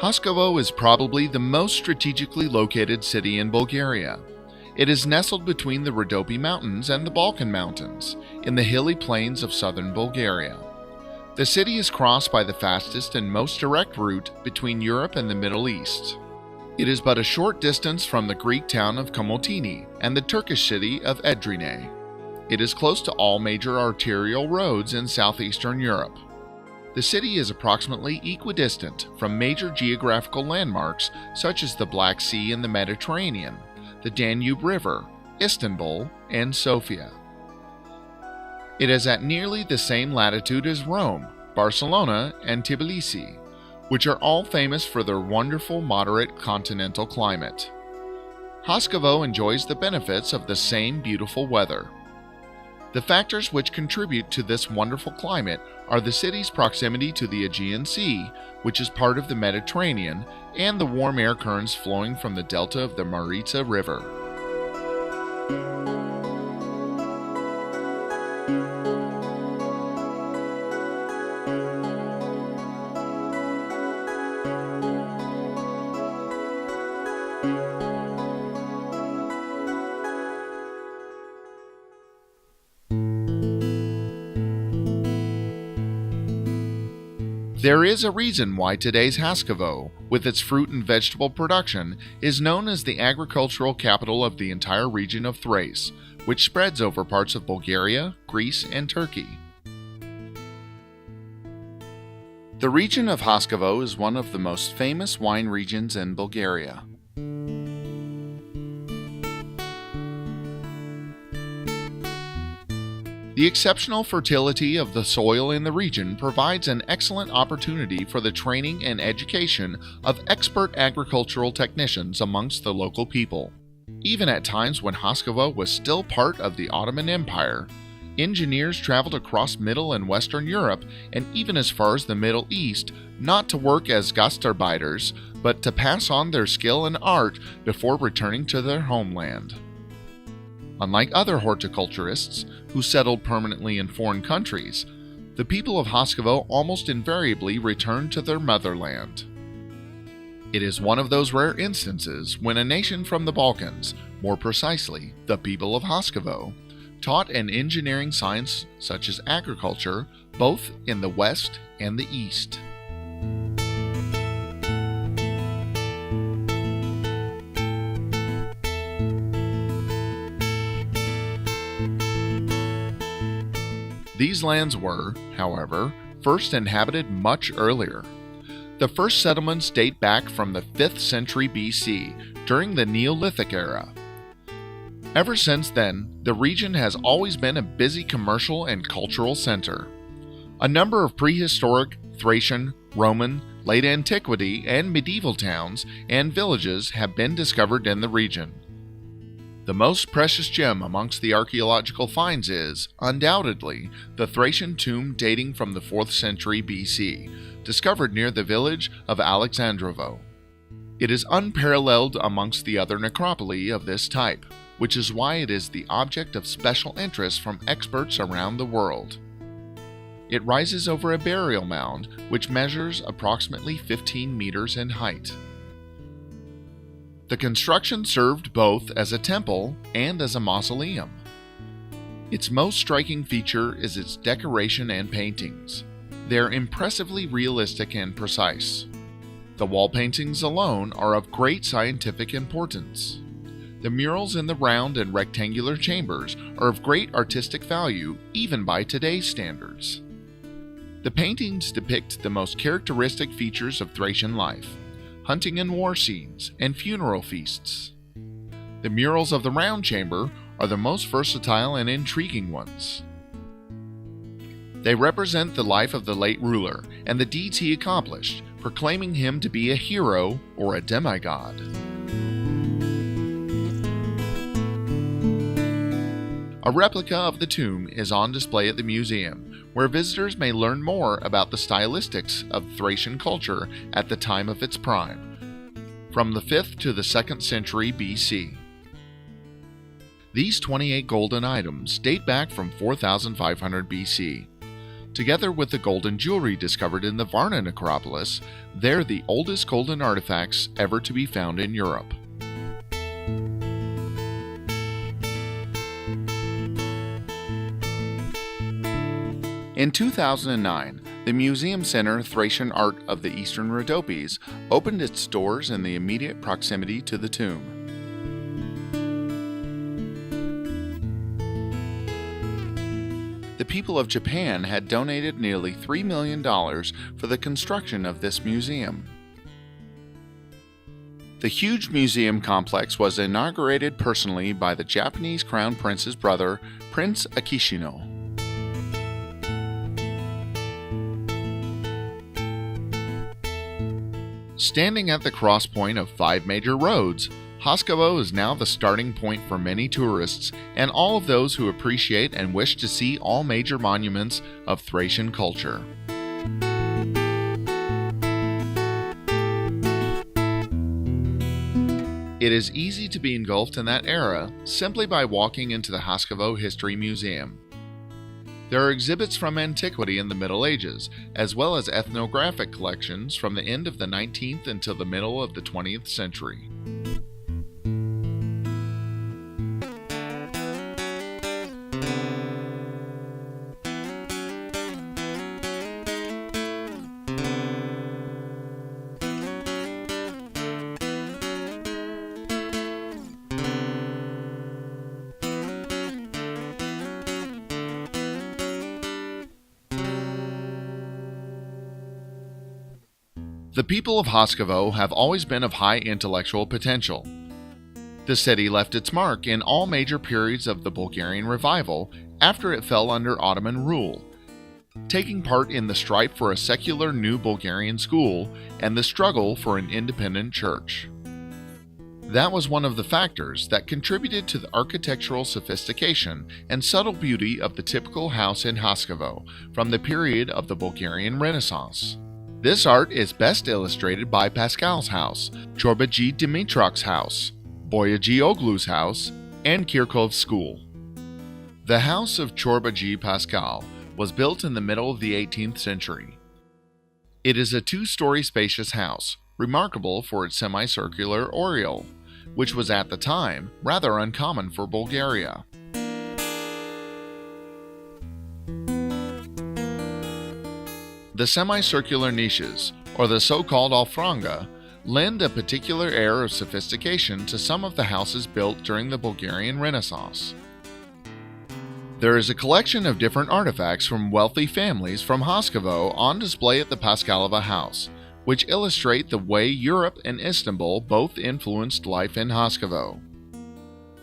Haskovo is probably the most strategically located city in Bulgaria. It is nestled between the Rhodope Mountains and the Balkan Mountains, in the hilly plains of southern Bulgaria. The city is crossed by the fastest and most direct route between Europe and the Middle East. It is but a short distance from the Greek town of Komotini and the Turkish city of Edirne. It is close to all major arterial roads in southeastern Europe. The city is approximately equidistant from major geographical landmarks such as the Black Sea and the Mediterranean, the Danube River, Istanbul, and Sofia. It is at nearly the same latitude as Rome, Barcelona, and Tbilisi, which are all famous for their wonderful moderate continental climate. Haskovo enjoys the benefits of the same beautiful weather. The factors which contribute to this wonderful climate are the city's proximity to the Aegean Sea, which is part of the Mediterranean, and the warm air currents flowing from the delta of the Maritsa River. There is a reason why today's Haskovo, with its fruit and vegetable production, is known as the agricultural capital of the entire region of Thrace, which spreads over parts of Bulgaria, Greece, and Turkey. The region of Haskovo is one of the most famous wine regions in Bulgaria. The exceptional fertility of the soil in the region provides an excellent opportunity for the training and education of expert agricultural technicians amongst the local people. Even at times when Haskovo was still part of the Ottoman Empire, engineers traveled across Middle and Western Europe and even as far as the Middle East, not to work as gastarbeiters, but to pass on their skill and art before returning to their homeland. Unlike other horticulturists who settled permanently in foreign countries, the people of Haskovo almost invariably returned to their motherland. It is one of those rare instances when a nation from the Balkans, more precisely the people of Haskovo, taught an engineering science such as agriculture both in the West and the East. These lands were, however, first inhabited much earlier. The first settlements date back from the 5th century BC, during the Neolithic era. Ever since then, the region has always been a busy commercial and cultural center. A number of prehistoric, Thracian, Roman, late antiquity, and medieval towns and villages have been discovered in the region. The most precious gem amongst the archaeological finds is, undoubtedly, the Thracian tomb dating from the 4th century BC, discovered near the village of Alexandrovo. It is unparalleled amongst the other necropoli of this type, which is why it is the object of special interest from experts around the world. It rises over a burial mound which measures approximately 15 meters in height. The construction served both as a temple and as a mausoleum. Its most striking feature is its decoration and paintings. They are impressively realistic and precise. The wall paintings alone are of great scientific importance. The murals in the round and rectangular chambers are of great artistic value even by today's standards. The paintings depict the most characteristic features of Thracian life: hunting and war scenes, and funeral feasts. The murals of the round chamber are the most versatile and intriguing ones. They represent the life of the late ruler and the deeds he accomplished, proclaiming him to be a hero or a demigod. A replica of the tomb is on display at the museum, where visitors may learn more about the stylistics of Thracian culture at the time of its prime, from the 5th to the 2nd century BC. These 28 golden items date back from 4500 BC. Together with the golden jewelry discovered in the Varna necropolis, they're the oldest golden artifacts ever to be found in Europe. In 2009, the Museum Center Thracian Art of the Eastern Rhodopes opened its doors in the immediate proximity to the tomb. The people of Japan had donated nearly $3 million for the construction of this museum. The huge museum complex was inaugurated personally by the Japanese Crown Prince's brother, Prince Akishino. Standing at the crosspoint of 5 major roads, Haskovo is now the starting point for many tourists and all of those who appreciate and wish to see all major monuments of Thracian culture. It is easy to be engulfed in that era simply by walking into the Haskovo History Museum. There are exhibits from antiquity in the Middle Ages, as well as ethnographic collections from the end of the 19th until the middle of the 20th century. The people of Haskovo have always been of high intellectual potential. The city left its mark in all major periods of the Bulgarian revival after it fell under Ottoman rule, taking part in the strife for a secular new Bulgarian school and the struggle for an independent church. That was one of the factors that contributed to the architectural sophistication and subtle beauty of the typical house in Haskovo from the period of the Bulgarian Renaissance. This art is best illustrated by Pascal's house, Chorbaji Dimitrok's house, Boyaji Oglu's house, and Kirkov's school. The house of Chorbaji Pascal was built in the middle of the 18th century. It is a 2-story spacious house, remarkable for its semicircular oriel, which was at the time rather uncommon for Bulgaria. The semicircular niches, or the so-called alfranga, lend a particular air of sophistication to some of the houses built during the Bulgarian Renaissance. There is a collection of different artifacts from wealthy families from Haskovo on display at the Pascalova house, which illustrate the way Europe and Istanbul both influenced life in Haskovo.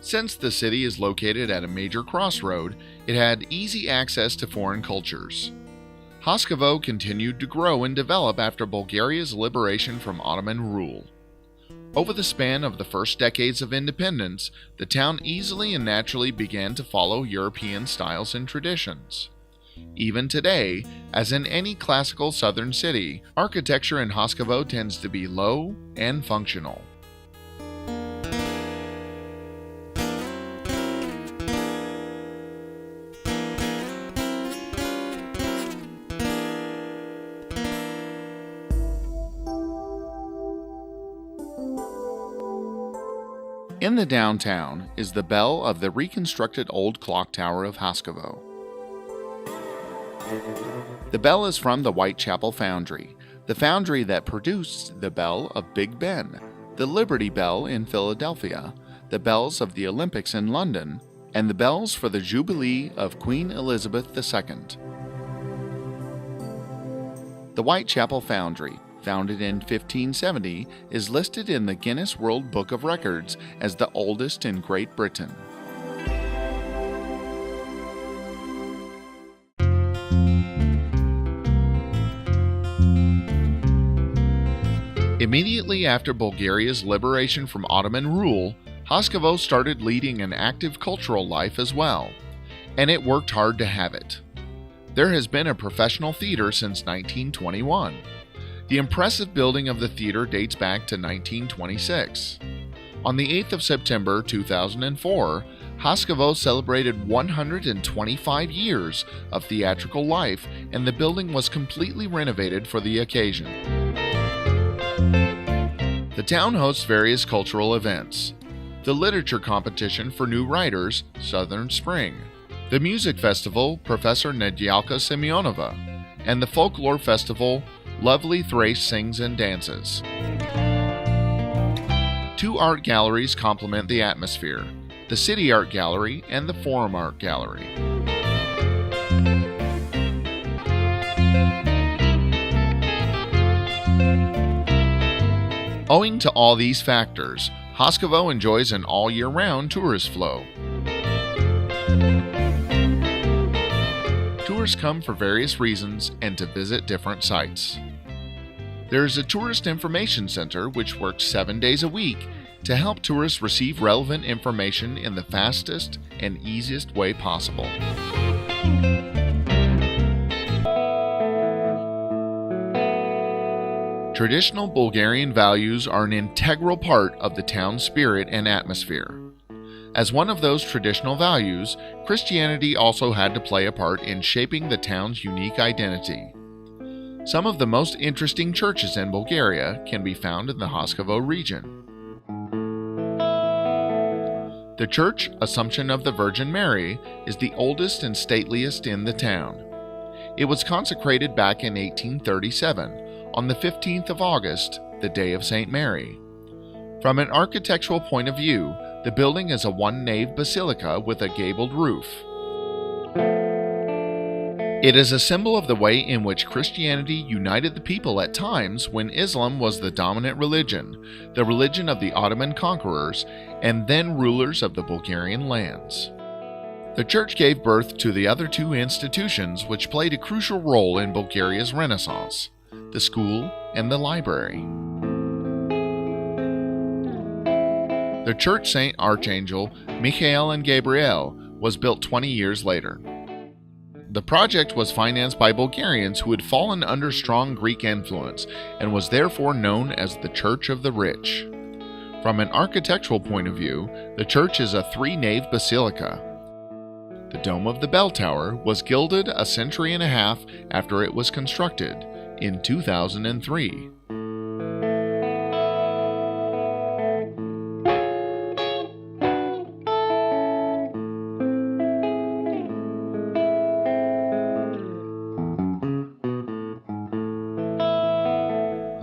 Since the city is located at a major crossroad, it had easy access to foreign cultures. Haskovo continued to grow and develop after Bulgaria's liberation from Ottoman rule. Over the span of the first decades of independence, the town easily and naturally began to follow European styles and traditions. Even today, as in any classical southern city, architecture in Haskovo tends to be low and functional. In the downtown is the bell of the reconstructed old clock tower of Haskovo. The bell is from the Whitechapel Foundry, the foundry that produced the bell of Big Ben, the Liberty Bell in Philadelphia, the bells of the Olympics in London, and the bells for the Jubilee of Queen Elizabeth II. The Whitechapel Foundry, founded in 1570, is listed in the Guinness World Book of Records as the oldest in Great Britain. Immediately after Bulgaria's liberation from Ottoman rule, Haskovo started leading an active cultural life as well, and it worked hard to have it. There has been a professional theater since 1921. The impressive building of the theater dates back to 1926. On the 8th of September 2004, Haskovo celebrated 125 years of theatrical life, and the building was completely renovated for the occasion. The town hosts various cultural events: the literature competition for new writers, Southern Spring, the music festival, Professor Nedyalka Semyonova, and the folklore festival, Lovely Thrace Sings and Dances. Two art galleries complement the atmosphere: the City Art Gallery and the Forum Art Gallery. Owing to all these factors, Haskovo enjoys an all-year-round tourist flow. Tourists come for various reasons and to visit different sites. There is a tourist information center which works 7 days a week to help tourists receive relevant information in the fastest and easiest way possible. Traditional Bulgarian values are an integral part of the town's spirit and atmosphere. As one of those traditional values, Christianity also had to play a part in shaping the town's unique identity. Some of the most interesting churches in Bulgaria can be found in the Haskovo region. The Church Assumption of the Virgin Mary is the oldest and stateliest in the town. It was consecrated back in 1837, on the 15th of August, the day of St. Mary. From an architectural point of view, the building is a one-nave basilica with a gabled roof. It is a symbol of the way in which Christianity united the people at times when Islam was the dominant religion, the religion of the Ottoman conquerors, and then rulers of the Bulgarian lands. The church gave birth to the other two institutions which played a crucial role in Bulgaria's Renaissance: the school and the library. The church St. Archangel, Michael and Gabriel was built 20 years later. The project was financed by Bulgarians who had fallen under strong Greek influence and was therefore known as the Church of the Rich. From an architectural point of view, the church is a three-nave basilica. The dome of the bell tower was gilded a century and a half after it was constructed, in 2003.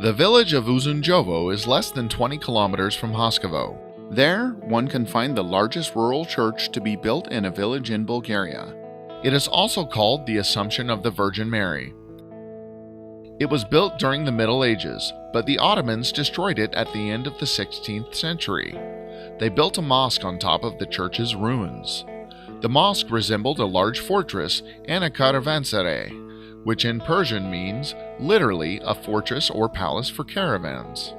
The village of Uzunjovo is less than 20 kilometers from Haskovo. There, one can find the largest rural church to be built in a village in Bulgaria. It is also called the Assumption of the Virgin Mary. It was built during the Middle Ages, but the Ottomans destroyed it at the end of the 16th century. They built a mosque on top of the church's ruins. The mosque resembled a large fortress and a caravanserai, which in Persian means literally a fortress or palace for caravans.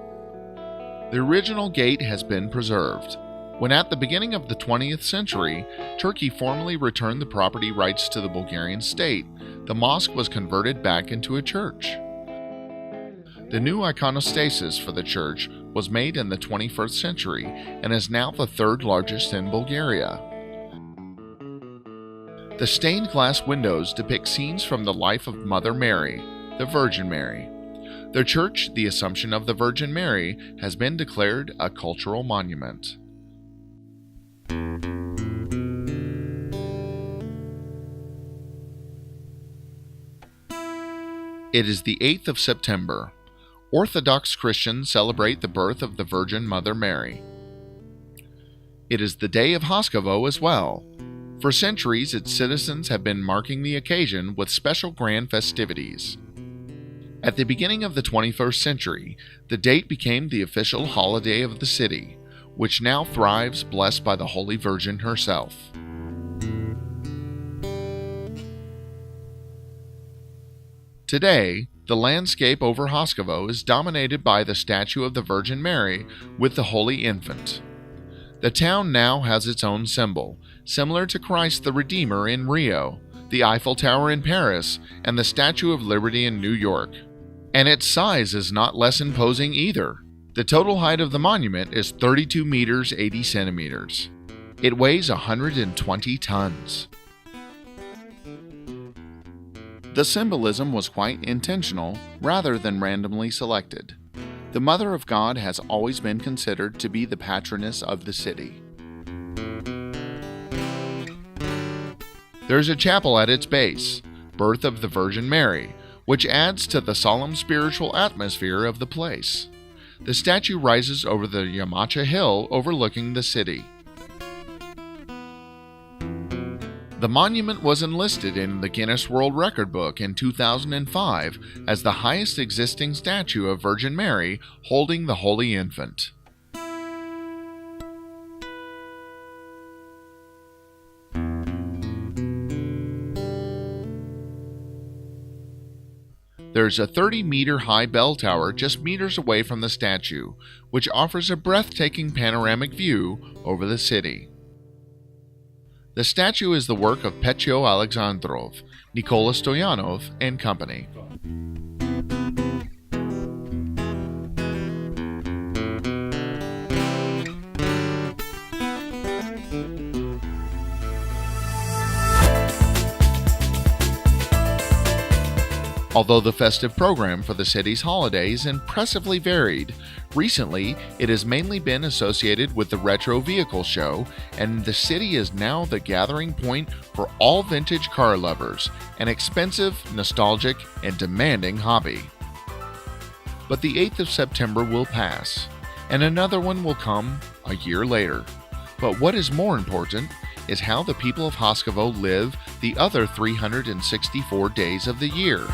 The original gate has been preserved. When at the beginning of the 20th century, Turkey formally returned the property rights to the Bulgarian state, the mosque was converted back into a church. The new iconostasis for the church was made in the 21st century and is now the third largest in Bulgaria. The stained glass windows depict scenes from the life of Mother Mary, the Virgin Mary. The church, the Assumption of the Virgin Mary, has been declared a cultural monument. It is the 8th of September. Orthodox Christians celebrate the birth of the Virgin Mother Mary. It is the day of Haskovo as well. For centuries, its citizens have been marking the occasion with special grand festivities. At the beginning of the 21st century, the date became the official holiday of the city, which now thrives blessed by the Holy Virgin herself. Today, the landscape over Haskovo is dominated by the statue of the Virgin Mary with the Holy Infant. The town now has its own symbol, similar to Christ the Redeemer in Rio, the Eiffel Tower in Paris, and the Statue of Liberty in New York. And its size is not less imposing either. The total height of the monument is 32 meters 80 centimeters. It weighs 120 tons. The symbolism was quite intentional rather than randomly selected. The Mother of God has always been considered to be the patroness of the city. There's a chapel at its base, Birth of the Virgin Mary, which adds to the solemn spiritual atmosphere of the place. The statue rises over the Yamacha Hill overlooking the city. The monument was enlisted in the Guinness World Record book in 2005 as the highest existing statue of Virgin Mary holding the Holy Infant. There's a 30-meter high bell tower just meters away from the statue, which offers a breathtaking panoramic view over the city. The statue is the work of Petyo Alexandrov, Nikola Stoyanov, and company. Although the festive program for the city's holidays impressively varied, recently it has mainly been associated with the Retro Vehicle Show, and the city is now the gathering point for all vintage car lovers, an expensive, nostalgic, and demanding hobby. But the 8th of September will pass, and another one will come a year later. But what is more important is how the people of Haskovo live the other 364 days of the year.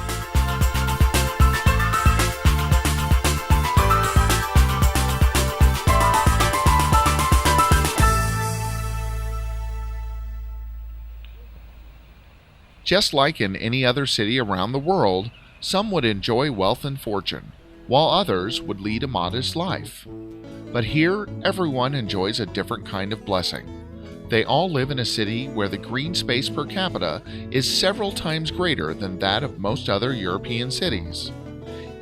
Just like in any other city around the world, some would enjoy wealth and fortune, while others would lead a modest life. But here, everyone enjoys a different kind of blessing. They all live in a city where the green space per capita is several times greater than that of most other European cities.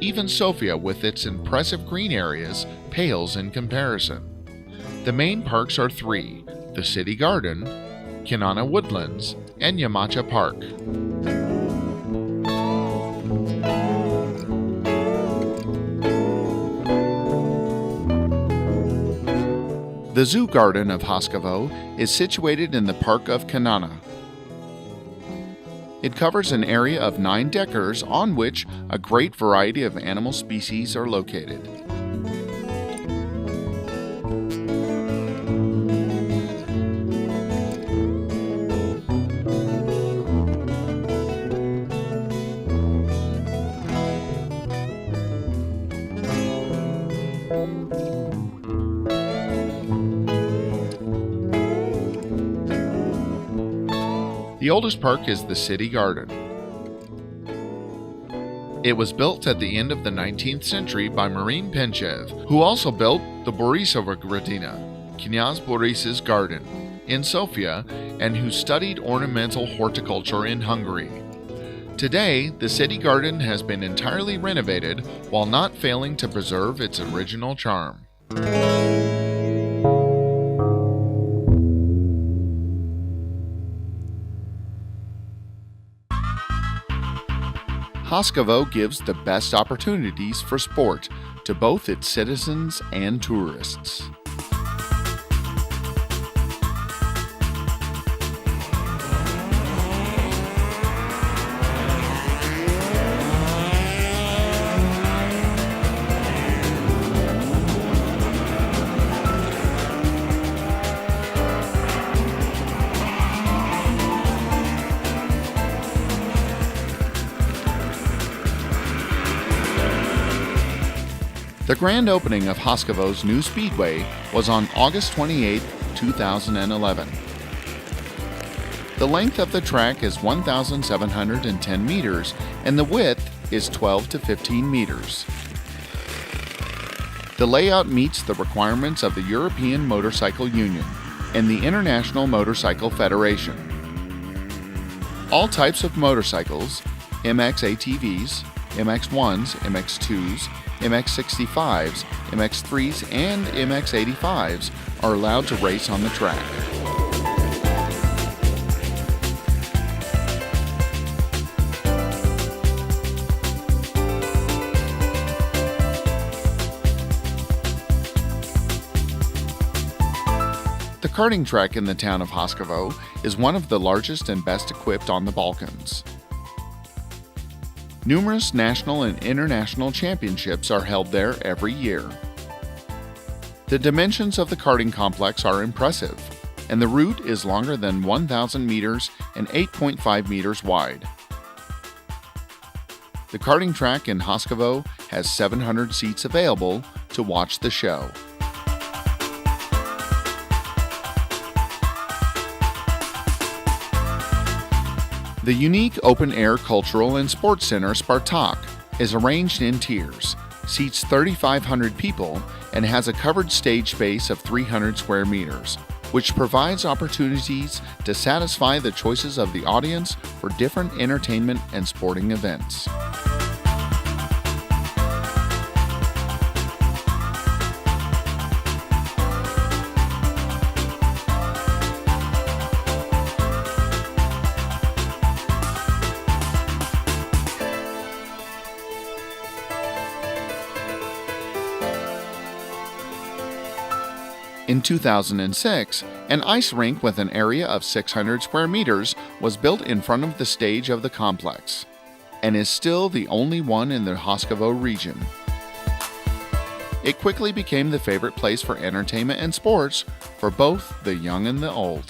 Even Sofia, with its impressive green areas, pales in comparison. The main parks are three: the City Garden, Kinana Woodlands, and Yamacha Park. The Zoo Garden of Haskovo is situated in the Park of Kinana. It covers an area of 9 acres on which a great variety of animal species are located. The oldest park is the City Garden. It was built at the end of the 19th century by Marin Penchev, who also built the Borisova Gradina, Knyaz Boris's garden, in Sofia, and who studied ornamental horticulture in Hungary. Today, the City Garden has been entirely renovated while not failing to preserve its original charm. Haskovo gives the best opportunities for sport to both its citizens and tourists. The grand opening of Haskovo's new speedway was on August 28, 2011. The length of the track is 1,710 meters and the width is 12 to 15 meters. The layout meets the requirements of the European Motorcycle Union and the International Motorcycle Federation. All types of motorcycles, MX ATVs, MX1s, MX2s, MX65s, MX3s, and MX85s are allowed to race on the track. karting track in the town of Haskovo is one of the largest and best equipped on the Balkans. Numerous national and international championships are held there every year. The dimensions of the karting complex are impressive, and the route is longer than 1,000 meters and 8.5 meters wide. The karting track in Haskovo has 700 seats available to watch the show. The unique open-air cultural and sports center Spartak is arranged in tiers, seats 3,500 people, and has a covered stage space of 300 square meters, which provides opportunities to satisfy the choices of the audience for different entertainment and sporting events. In 2006, an ice rink with an area of 600 square meters was built in front of the stage of the complex, and is still the only one in the Haskovo region. It quickly became the favorite place for entertainment and sports for both the young and the old.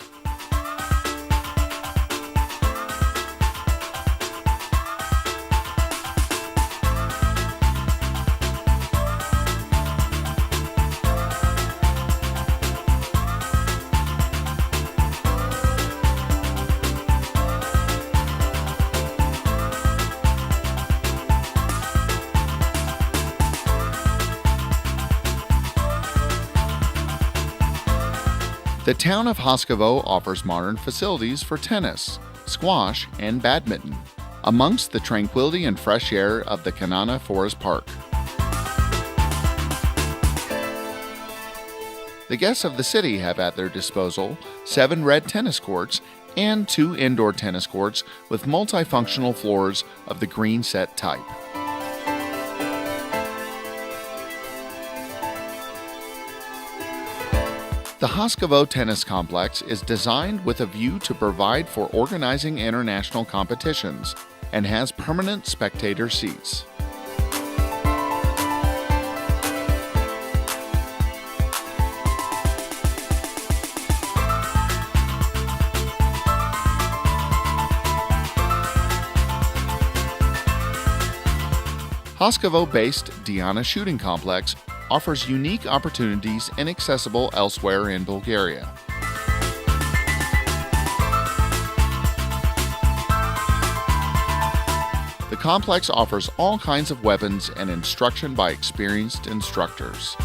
The town of Haskovo offers modern facilities for tennis, squash, and badminton, amongst the tranquility and fresh air of the Kanana Forest Park. The guests of the city have at their disposal 7 red tennis courts and 2 indoor tennis courts with multifunctional floors of the green set type. The Haskovo Tennis Complex is designed with a view to provide for organizing international competitions and has permanent spectator seats. Haskovo-based Diana Shooting Complex offers unique opportunities inaccessible elsewhere in Bulgaria. The complex offers all kinds of weapons and instruction by experienced instructors.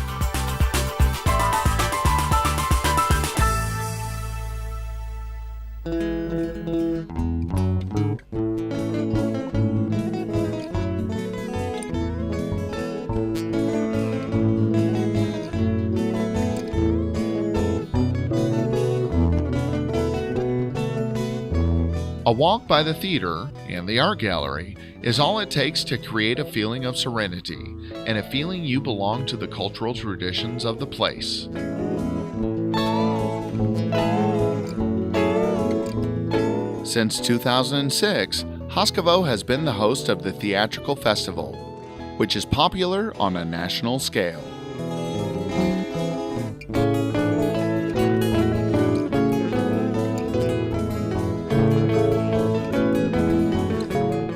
A walk by the theater and the art gallery is all it takes to create a feeling of serenity and a feeling you belong to the cultural traditions of the place. Since 2006, Haskovo has been the host of the Theatrical Festival, which is popular on a national scale.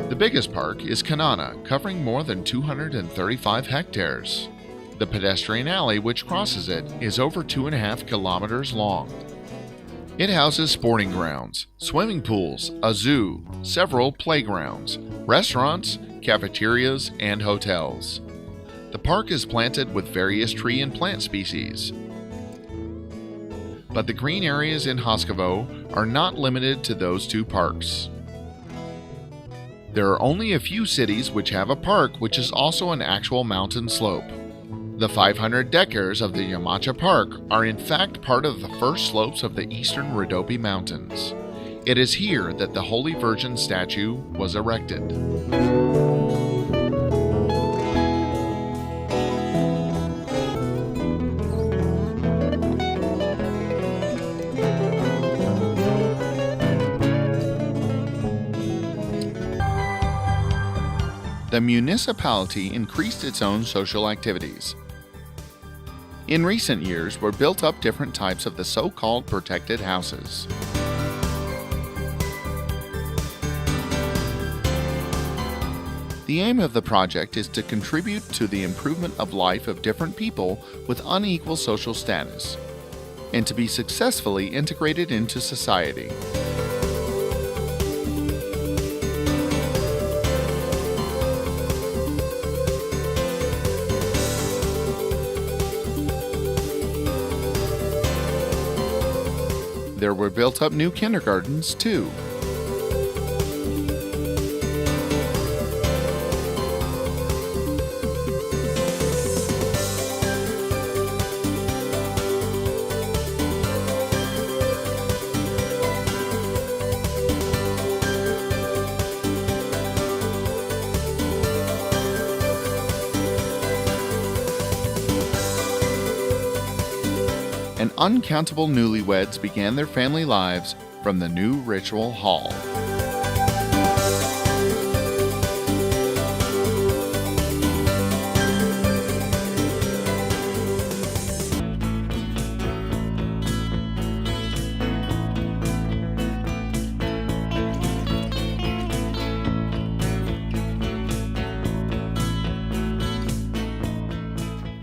The biggest park is Kanana, covering more than 235 hectares. The pedestrian alley which crosses it is over 2.5 kilometers long. It houses sporting grounds, swimming pools, a zoo, several playgrounds, restaurants, cafeterias, and hotels. The park is planted with various tree and plant species. But the green areas in Haskovo are not limited to those 2 parks. There are only a few cities which have a park which is also an actual mountain slope. The 500 hectares of the Yamacha Park are in fact part of the first slopes of the eastern Rhodope Mountains. It is here that the Holy Virgin statue was erected. the municipality increased its own social activities. In recent years were built up different types of the so-called protected houses. The aim of the project is to contribute to the improvement of life of different people with unequal social status, and to be successfully integrated into society. There were built up new kindergartens too. And uncountable newlyweds began their family lives from the new ritual hall.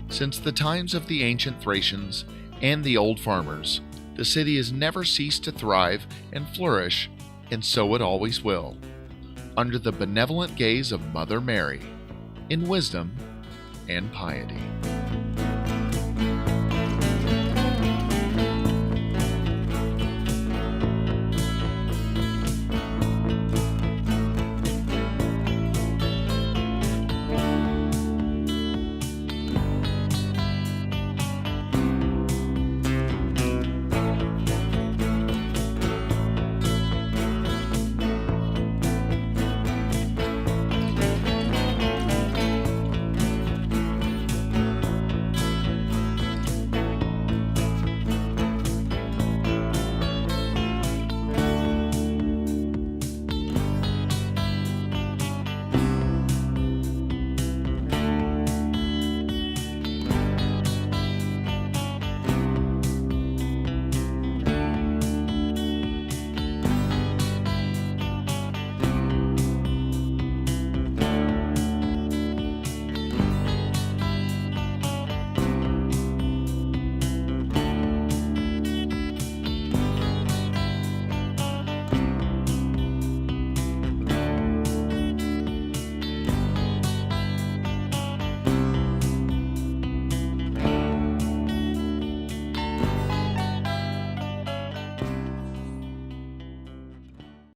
Since the times of the ancient Thracians and the old farmers, the city has never ceased to thrive and flourish, and so it always will, under the benevolent gaze of Mother Mary, in wisdom and piety.